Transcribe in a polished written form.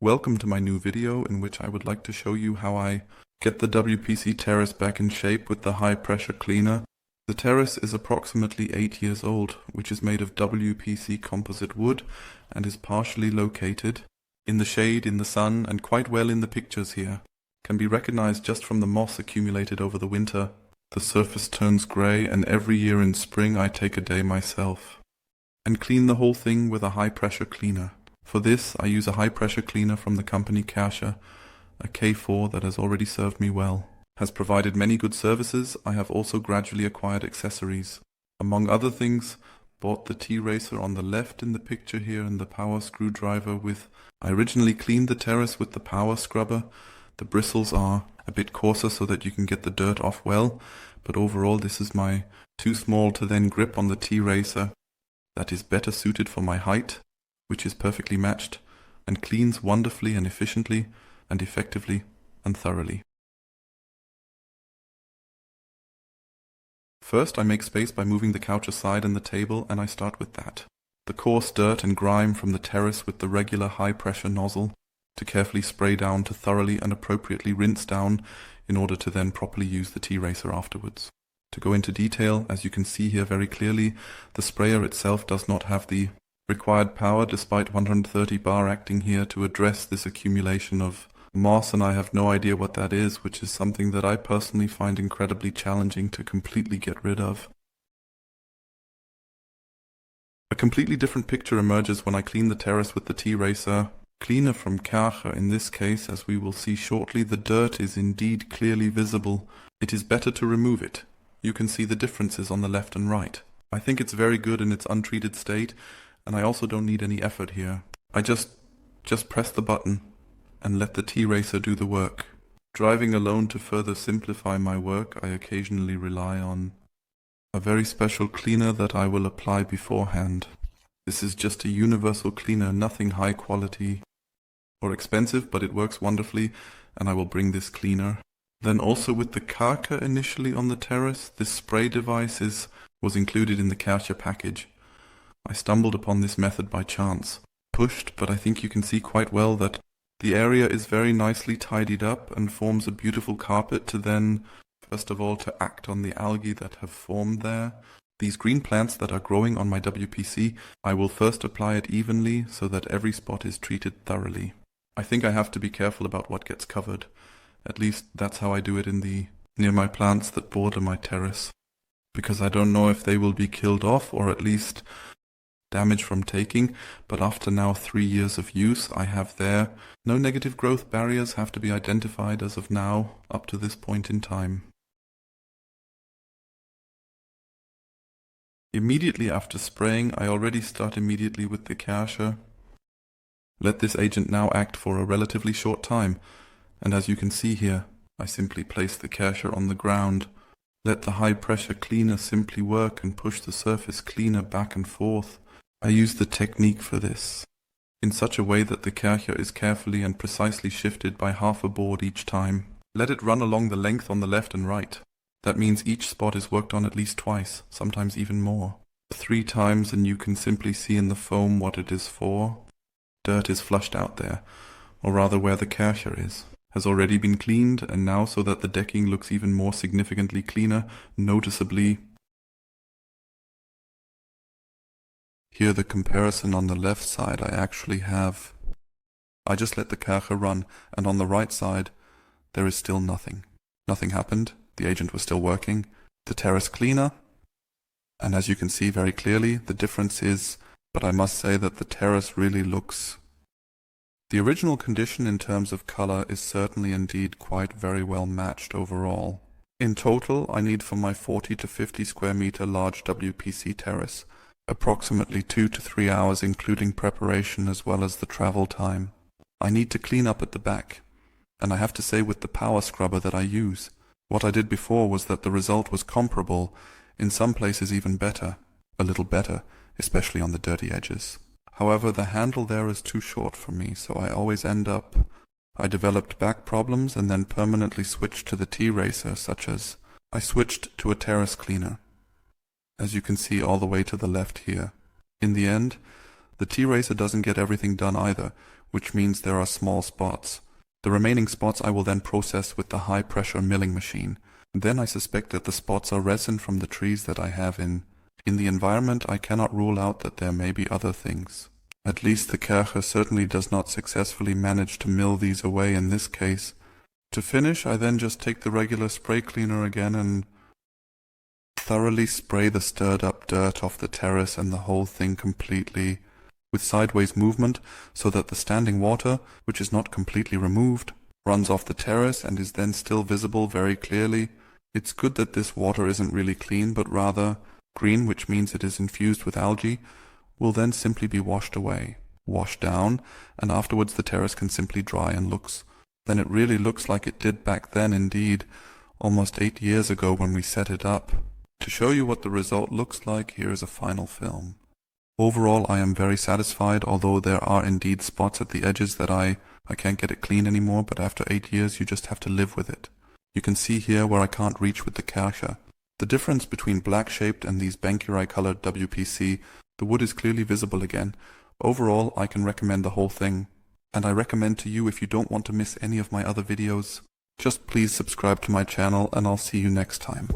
Welcome to my new video in which I would like to show you how I get the WPC Terrace back in shape with the high pressure cleaner. The Terrace is approximately 8 years old, which is made of WPC composite wood and is partially located in the shade, in the sun, and quite well in the pictures here. Can be recognized just from the moss accumulated over the winter. The surface turns grey, and every year in spring I take a day myself and clean the whole thing with a high pressure cleaner. For this I use a high pressure cleaner from the company Kärcher, a K4 that has already served me well. Has provided many good services. I have also gradually acquired accessories. Among other things, bought the Terrace on the left in the picture here and the power screwdriver with. I originally cleaned the Terrace with the power scrubber. The bristles are a bit coarser so that you can get the dirt off well, but overall this is my too small to then grip on the Terrace that is better suited for my height, which is perfectly matched and cleans wonderfully and efficiently and effectively and thoroughly. First I make space by moving the couch aside and the table, and I start with that. The coarse dirt and grime from the Terrace with the regular high pressure nozzle to carefully spray down to thoroughly and appropriately rinse down in order to then properly use the T-Racer afterwards. To go into detail, as you can see here very clearly, the sprayer itself does not have the required power despite 130 bar acting here to address this accumulation of moss, and I have no idea what that is, which is something that I personally find incredibly challenging to completely get rid of. A completely different picture emerges when I clean the Terrace with the T-Racer cleaner from Kärcher. In this case, as we will see shortly, the dirt is indeed clearly visible. It is better to remove it. You can see the differences on the left and right. I think it's very good in its untreated state, and I also don't need any effort here. I just press the button and let the T-Racer do the work. Driving alone to further simplify my work, I occasionally rely on a very special cleaner that I will apply beforehand. This is just a universal cleaner, nothing high quality or expensive, but it works wonderfully, and I will bring this cleaner. Then also with the Kärcher initially on the Terrace, this spray device was included in the Kärcher package. I stumbled upon this method by chance. Pushed, but I think you can see quite well that the area is very nicely tidied up and forms a beautiful carpet to then, first of all, to act on the algae that have formed there. These green plants that are growing on my WPC, I will first apply it evenly so that every spot is treated thoroughly. I think I have to be careful about what gets covered. At least that's how I do it near my plants that border my terrace, because I don't know if they will be killed off or at least damage from taking, but after now 3 years of use, I have there no negative growth barriers have to be identified as of now up to this point in time. Immediately after spraying, I already start immediately with the Kärcher. Let this agent now act for a relatively short time, and as you can see here, I simply place the Kärcher on the ground. Let the high pressure cleaner simply work and push the surface cleaner back and forth. I use the technique for this in such a way that the Kärcher is carefully and precisely shifted by half a board each time. Let it run along the length on the left and right. That means each spot is worked on at least twice, sometimes even more. 3 times, and you can simply see in the foam what it is for. Dirt is flushed out there, or rather where the Kärcher is. Has already been cleaned, and now so that the decking looks even more significantly cleaner, noticeably. Here the comparison on the left side I just let the Kärcher run, and on the right side there is still nothing. Nothing happened, the agent was still working. The Terrace cleaner, and as you can see very clearly, the difference is, but I must say that the Terrace really looks. The original condition in terms of color is certainly indeed quite very well matched overall. In total, I need for my 40 to 50 square meter large WPC Terrace approximately 2 to 3 hours, including preparation as well as the travel time. I need to clean up at the back, and I have to say with the power scrubber that I use, what I did before was that the result was comparable, in some places even better, a little better, especially on the dirty edges. However, the handle there is too short for me, so I developed back problems and then permanently switched to the T-Racer, such as I switched to a Terrace cleaner, as you can see all the way to the left here. In the end, the T-Racer doesn't get everything done either, which means there are small spots. The remaining spots I will then process with the high pressure milling machine. Then I suspect that the spots are resin from the trees that I have in. In the environment I cannot rule out that there may be other things. At least the Kärcher certainly does not successfully manage to mill these away in this case. To finish, I then just take the regular spray cleaner again and thoroughly spray the stirred up dirt off the terrace and the whole thing completely, with sideways movement, so that the standing water, which is not completely removed, runs off the terrace and is then still visible very clearly. It's good that this water isn't really clean, but rather green, which means it is infused with algae, will then simply be washed away, washed down, and afterwards the terrace can simply dry and then it really looks like it did back then indeed, almost 8 years ago when we set it up. To show you what the result looks like, here is a final film. Overall, I am very satisfied, although there are indeed spots at the edges that I can't get it clean anymore, but after 8 years you just have to live with it. You can see here where I can't reach with the Kärcher. The difference between black-shaped and these Bankuri-colored WPC, the wood is clearly visible again. Overall, I can recommend the whole thing. And I recommend to you, if you don't want to miss any of my other videos, just please subscribe to my channel and I'll see you next time.